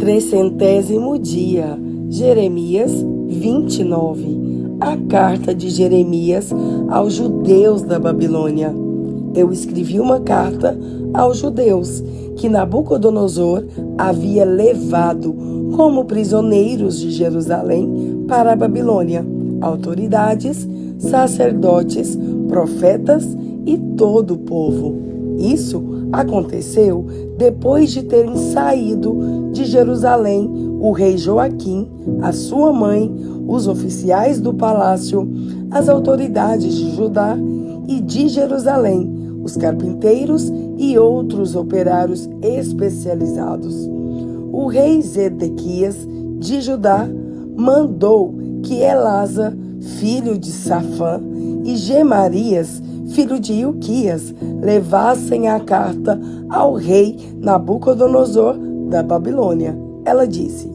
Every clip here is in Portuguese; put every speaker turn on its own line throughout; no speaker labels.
300º dia, Jeremias 29. A carta de Jeremias aos judeus da Babilônia. Eu escrevi uma carta aos judeus que Nabucodonosor havia levado como prisioneiros de Jerusalém para a Babilônia, autoridades, sacerdotes, profetas e todo o povo. Isso aconteceu depois de terem saído de Jerusalém o rei Joaquim, a sua mãe, os oficiais do palácio, as autoridades de Judá e de Jerusalém, os carpinteiros e outros operários especializados. O rei Zedequias de Judá mandou que Elasa, filho de Safã, e Gemarias, filho de Ilquias, levassem a carta ao rei Nabucodonosor da Babilônia. Ela disse: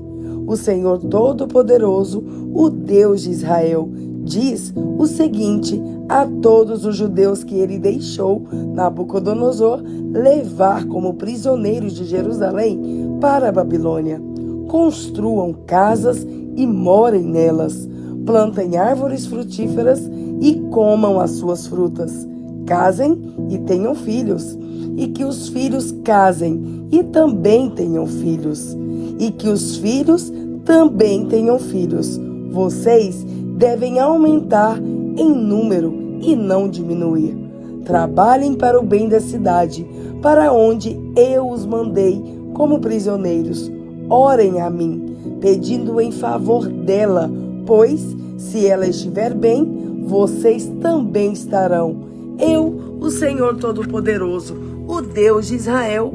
O Senhor Todo-Poderoso, o Deus de Israel, diz o seguinte a todos os judeus que ele deixou Nabucodonosor levar como prisioneiros de Jerusalém para a Babilônia. Construam casas e morem nelas. Plantem árvores frutíferas e comam as suas frutas. Casem e tenham filhos, e que os filhos casem e também tenham filhos, e que os filhos também tenham filhos. Vocês devem aumentar em número e não diminuir. Trabalhem para o bem da cidade, para onde eu os mandei como prisioneiros. Orem a mim, pedindo em favor dela, pois, se ela estiver bem, vocês também estarão. Eu, o Senhor Todo-Poderoso, o Deus de Israel,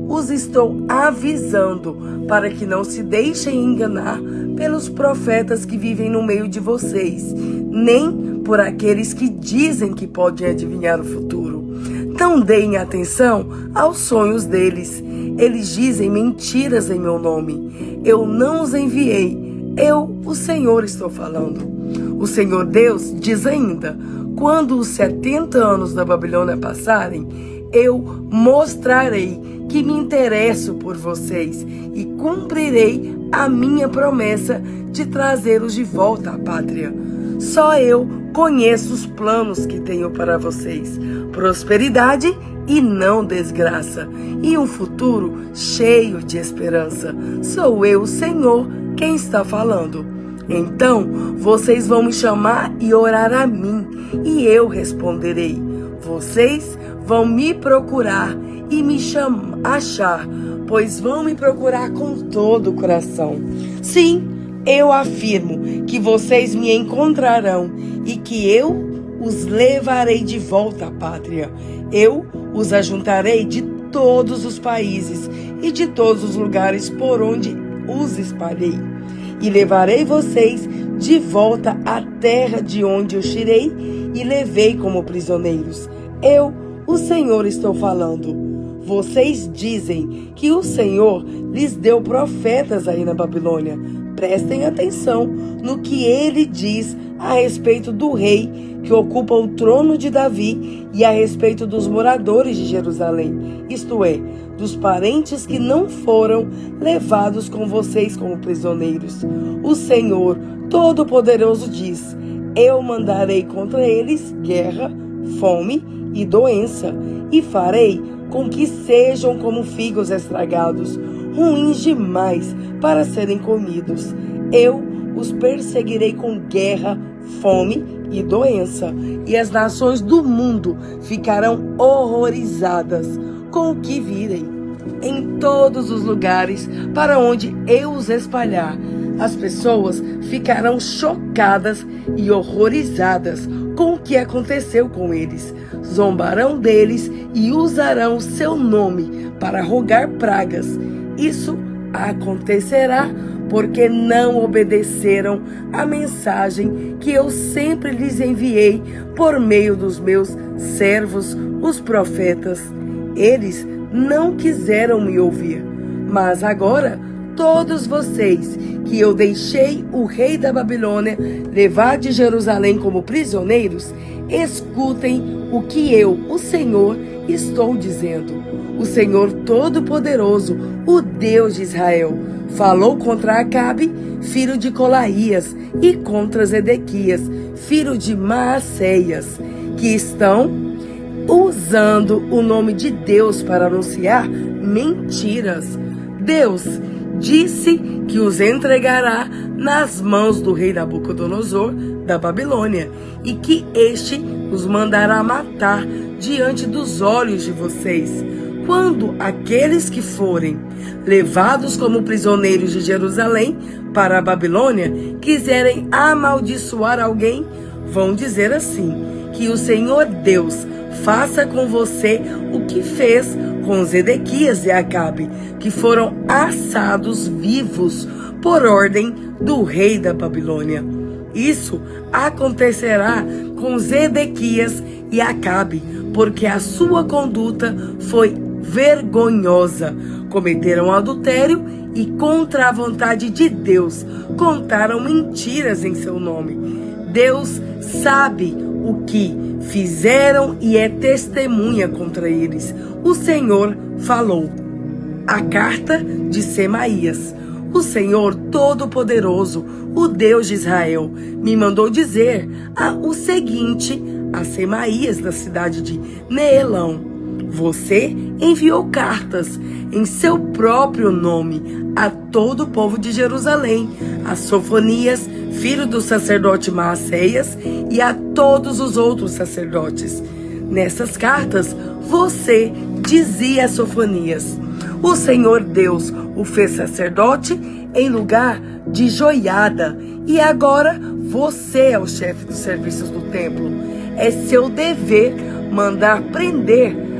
os estou avisando para que não se deixem enganar pelos profetas que vivem no meio de vocês, nem por aqueles que dizem que podem adivinhar o futuro. Não deem atenção aos sonhos deles. Eles dizem mentiras em meu nome. Eu não os enviei. Eu, o Senhor, estou falando. O Senhor Deus diz ainda: quando os 70 anos da Babilônia passarem, eu mostrarei que me interesso por vocês e cumprirei a minha promessa de trazê-los de volta à pátria. Só eu conheço os planos que tenho para vocês: prosperidade e não desgraça, e um futuro cheio de esperança. Sou eu, o Senhor, quem está falando. Então vocês vão me chamar e orar a mim, e eu responderei. Vocês vão me procurar e me achar, pois vão me procurar com todo o coração. Sim, eu afirmo que vocês me encontrarão e que eu os levarei de volta à pátria. Eu os ajuntarei de todos os países e de todos os lugares por onde os espalhei, e levarei vocês de volta à terra de onde eu tirei e levei como prisioneiros. Eu, o Senhor, estou falando. Vocês dizem que o Senhor lhes deu profetas aí na Babilônia. Prestem atenção no que ele diz a respeito do rei que ocupa o trono de Davi e a respeito dos moradores de Jerusalém, isto é, dos parentes que não foram levados com vocês como prisioneiros. O Senhor Todo-Poderoso diz: eu mandarei contra eles guerra, fome e doença, e farei com que sejam como figos estragados, ruins demais para serem comidos. Eu os perseguirei com guerra, fome e doença, e as nações do mundo ficarão horrorizadas com o que virem. Em todos os lugares para onde eu os espalhar, as pessoas ficarão chocadas e horrorizadas com o que aconteceu com eles. Zombarão deles e usarão o seu nome para rogar pragas. Isso acontecerá porque não obedeceram à mensagem que eu sempre lhes enviei por meio dos meus servos, os profetas. Eles não quiseram me ouvir, mas agora todos vocês que eu deixei o rei da Babilônia levar de Jerusalém como prisioneiros, escutem o que eu, o Senhor, estou dizendo: o Senhor Todo-Poderoso, o Deus de Israel, falou contra Acabe, filho de Colaías, e contra Zedequias, filho de Maacéias, que estão usando o nome de Deus para anunciar mentiras. Deus disse que os entregará nas mãos do rei Nabucodonosor da Babilônia e que este os mandará matar diante dos olhos de vocês. Quando aqueles que forem levados como prisioneiros de Jerusalém para a Babilônia quiserem amaldiçoar alguém, vão dizer assim: que o Senhor Deus faça com você o que fez com Zedequias e Acabe, que foram assados vivos por ordem do rei da Babilônia. Isso acontecerá com Zedequias e Acabe, porque a sua conduta foi vergonhosa. Cometeram adultério e, contra a vontade de Deus, contaram mentiras em seu nome. Deus sabe o que fizeram e é testemunha contra eles. O Senhor falou. A carta de Semaías. O Senhor Todo-Poderoso, o Deus de Israel, me mandou dizer o seguinte a Semaías, da cidade de Neelão: você enviou cartas em seu próprio nome a todo o povo de Jerusalém, a Sofonias, filho do sacerdote Maacéias, e a todos os outros sacerdotes. Nessas cartas, você dizia a Sofonias: o Senhor Deus o fez sacerdote em lugar de Joiada, e agora você é o chefe dos serviços do templo. É seu dever mandar prender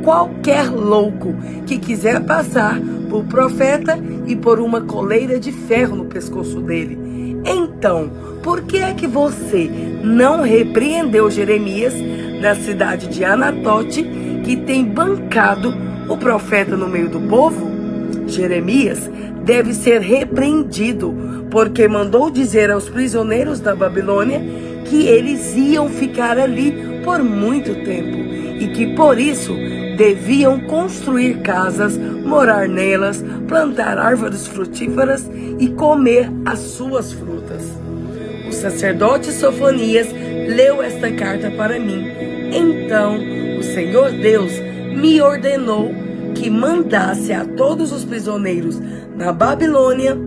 qualquer louco que quiser passar por profeta e por uma coleira de ferro no pescoço dele. Então, por que é que você não repreendeu Jeremias, da cidade de Anatote, que tem bancado o profeta no meio do povo? Jeremias deve ser repreendido, porque mandou dizer aos prisioneiros da Babilônia que eles iam ficar ali por muito tempo e que por isso deviam construir casas, morar nelas, plantar árvores frutíferas e comer as suas frutas. O sacerdote Sofonias leu esta carta para mim. Então o Senhor Deus me ordenou que mandasse a todos os prisioneiros na Babilônia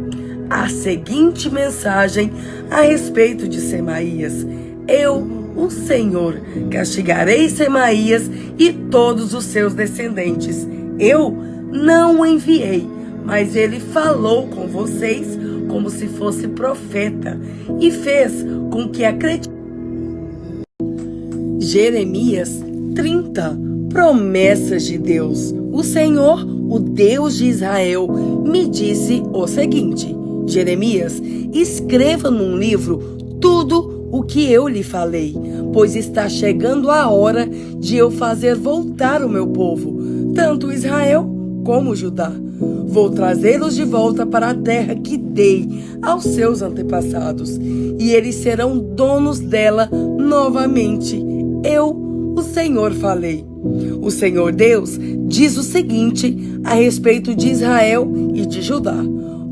a seguinte mensagem a respeito de Semaías: eu, o Senhor, castigarei Semaías e todos os seus descendentes. Eu não o enviei, mas ele falou com vocês como se fosse profeta e fez com que acreditem. Jeremias 30. Promessas de Deus. O Senhor, o Deus de Israel, me disse o seguinte: Jeremias, escreva num livro tudo o que eu lhe falei, pois está chegando a hora de eu fazer voltar o meu povo, tanto Israel como Judá. Vou trazê-los de volta para a terra que dei aos seus antepassados, e eles serão donos dela novamente. Eu, o Senhor, falei. O Senhor Deus diz o seguinte a respeito de Israel e de Judá: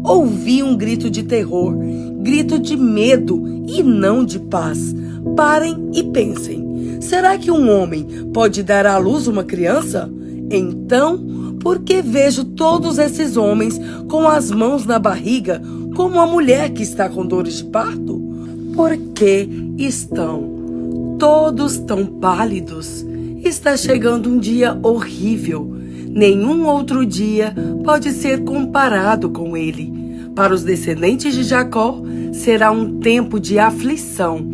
ouvi um grito de terror, grito de medo e não de paz. Parem e pensem: será que um homem pode dar à luz uma criança? Então, por que vejo todos esses homens com as mãos na barriga, como a mulher que está com dores de parto? Por que estão todos tão pálidos? Está chegando um dia horrível. Nenhum outro dia pode ser comparado com ele. Para os descendentes de Jacó será um tempo de aflição,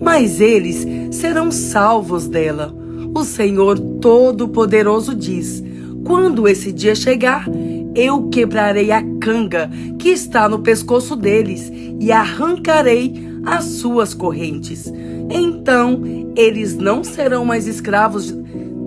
mas eles serão salvos dela. O Senhor Todo-Poderoso diz: quando esse dia chegar, eu quebrarei a canga que está no pescoço deles e arrancarei as suas correntes. Então, eles não serão mais escravos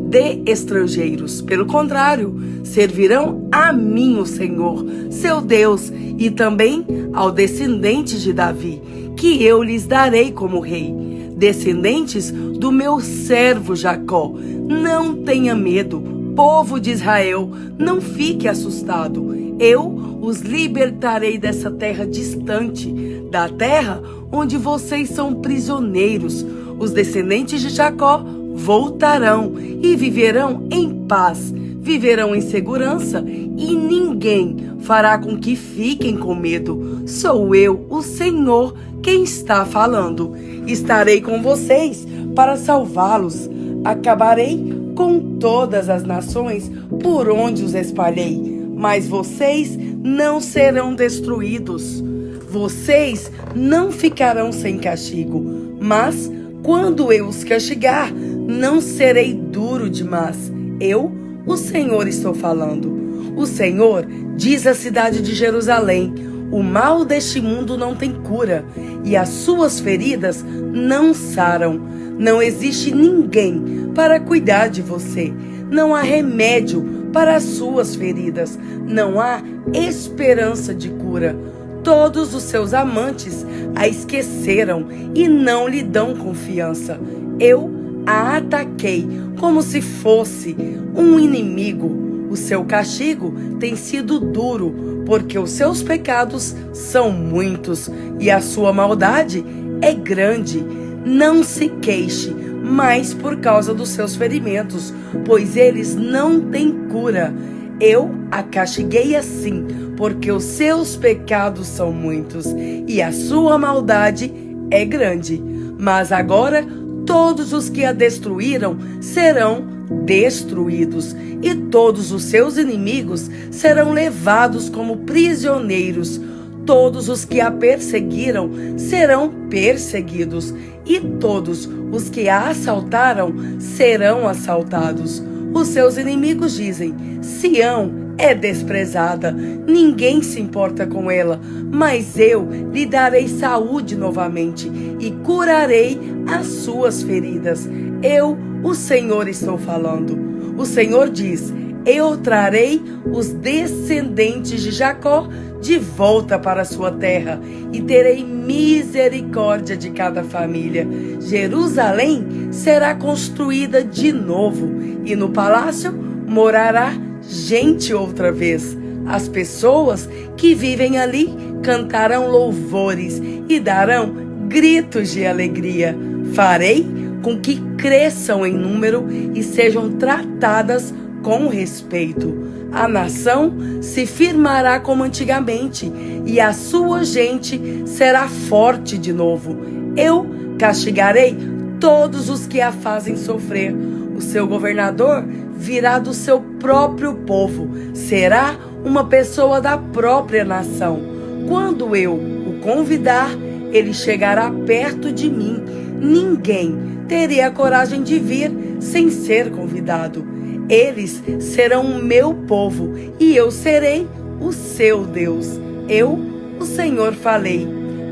de estrangeiros. Pelo contrário, servirão a mim, o Senhor, seu Deus, e também ao descendente de Davi, que eu lhes darei como rei. descendentes do meu servo Jacó. Não tenha medo, povo de Israel, não fique assustado. Eu os libertarei dessa terra distante, da terra onde vocês são prisioneiros. Os descendentes de Jacó voltarão e viverão em paz, viverão em segurança e ninguém fará com que fiquem com medo. Sou eu, o Senhor, quem está falando. Estarei com vocês para salvá-los. Acabarei com todas as nações por onde os espalhei, mas vocês não serão destruídos. Vocês não ficarão sem castigo, mas quando eu os castigar, não serei duro demais. Eu, o Senhor, estou falando. O Senhor diz à cidade de Jerusalém: o mal deste mundo não tem cura, e as suas feridas não saram. Não existe ninguém para cuidar de você. Não há remédio para as suas feridas. Não há esperança de cura. Todos os seus amantes a esqueceram e não lhe dão confiança. Eu a ataquei como se fosse um inimigo. O seu castigo tem sido duro, porque os seus pecados são muitos e a sua maldade é grande. Não se queixe mais por causa dos seus ferimentos, pois eles não têm cura. Eu a castiguei assim, porque os seus pecados são muitos e a sua maldade é grande. Mas agora todos os que a destruíram serão destruídos, e todos os seus inimigos serão levados como prisioneiros. Todos os que a perseguiram serão perseguidos, e todos os que a assaltaram serão assaltados. Os seus inimigos dizem: Sião é desprezada, ninguém se importa com ela, mas eu lhe darei saúde novamente e curarei as suas feridas. Eu, o Senhor, estou falando. O Senhor diz: eu trarei os descendentes de Jacó de volta para a sua terra e terei misericórdia de cada família. Jerusalém será construída de novo e no palácio morará gente outra vez. As pessoas que vivem ali cantarão louvores e darão gritos de alegria. Farei com que cresçam em número e sejam tratadas com respeito. A nação se firmará como antigamente e a sua gente será forte de novo. Eu castigarei todos os que a fazem sofrer. O seu governador virá do seu próprio povo, será uma pessoa da própria nação. Quando eu o convidar, ele chegará perto de mim. Ninguém teria coragem de vir sem ser convidado. Eles serão o meu povo e eu serei o seu Deus. Eu, o Senhor, falei.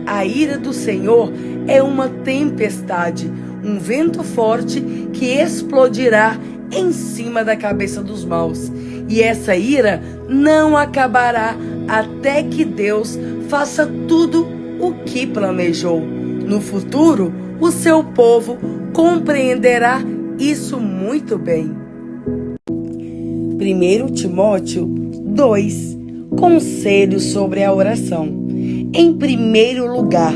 A ira do Senhor é uma tempestade, um vento forte que explodirá em cima da cabeça dos maus. E essa ira não acabará até que Deus faça tudo o que planejou. No futuro, o seu povo compreenderá isso muito bem. 1 Timóteo 2. Conselhos sobre a oração. Em primeiro lugar,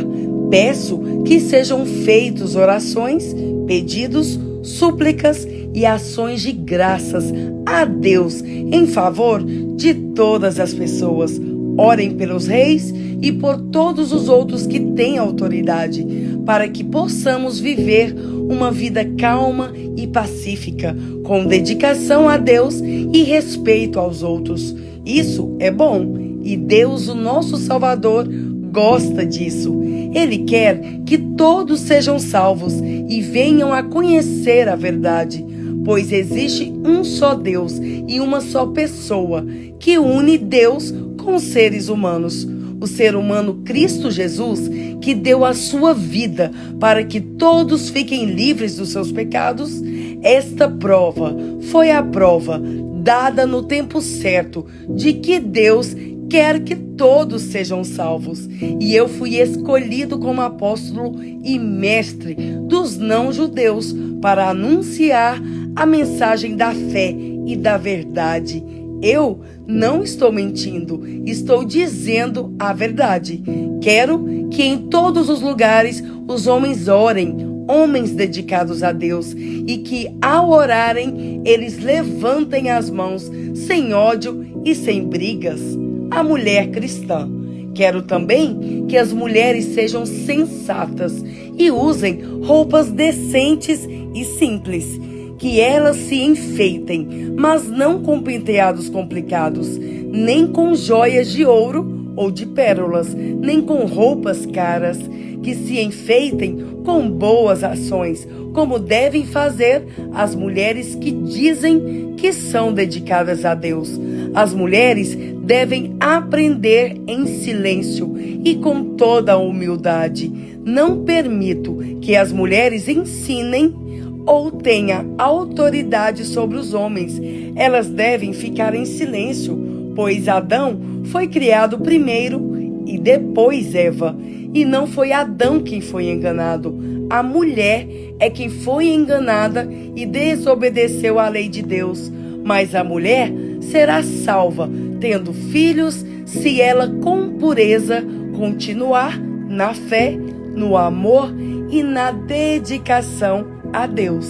peço que sejam feitas orações, pedidos, súplicas e ações de graças a Deus em favor de todas as pessoas. Orem pelos reis e por todos os outros que têm autoridade, para que possamos viver uma vida calma e pacífica, com dedicação a Deus e respeito aos outros. Isso é bom e Deus, o nosso Salvador, gosta disso. Ele quer que todos sejam salvos e venham a conhecer a verdade, pois existe um só Deus e uma só pessoa que une Deus com os seres humanos. O ser humano Cristo Jesus, que deu a sua vida para que todos fiquem livres dos seus pecados. Esta prova foi a prova dada no tempo certo de que Deus quer que todos sejam salvos, e eu fui escolhido como apóstolo e mestre dos não-judeus para anunciar a mensagem da fé e da verdade. Eu não estou mentindo, estou dizendo a verdade. Quero que em todos os lugares os homens orem, homens dedicados a Deus, e que ao orarem eles levantem as mãos sem ódio e sem brigas. A mulher cristã. Quero também que as mulheres sejam sensatas e usem roupas decentes e simples. Que elas se enfeitem, mas não com penteados complicados, nem com joias de ouro ou de pérolas, nem com roupas caras. Que se enfeitem com boas ações, como devem fazer as mulheres que dizem que são dedicadas a Deus. As mulheres devem aprender em silêncio e com toda a humildade. Não permito que as mulheres ensinem ou tenham autoridade sobre os homens. Elas devem ficar em silêncio, pois Adão foi criado primeiro e depois Eva. E não foi Adão quem foi enganado. A mulher é quem foi enganada e desobedeceu à lei de Deus. Mas a mulher será salva, tendo filhos, se ela com pureza continuar na fé, no amor e na dedicação a Deus.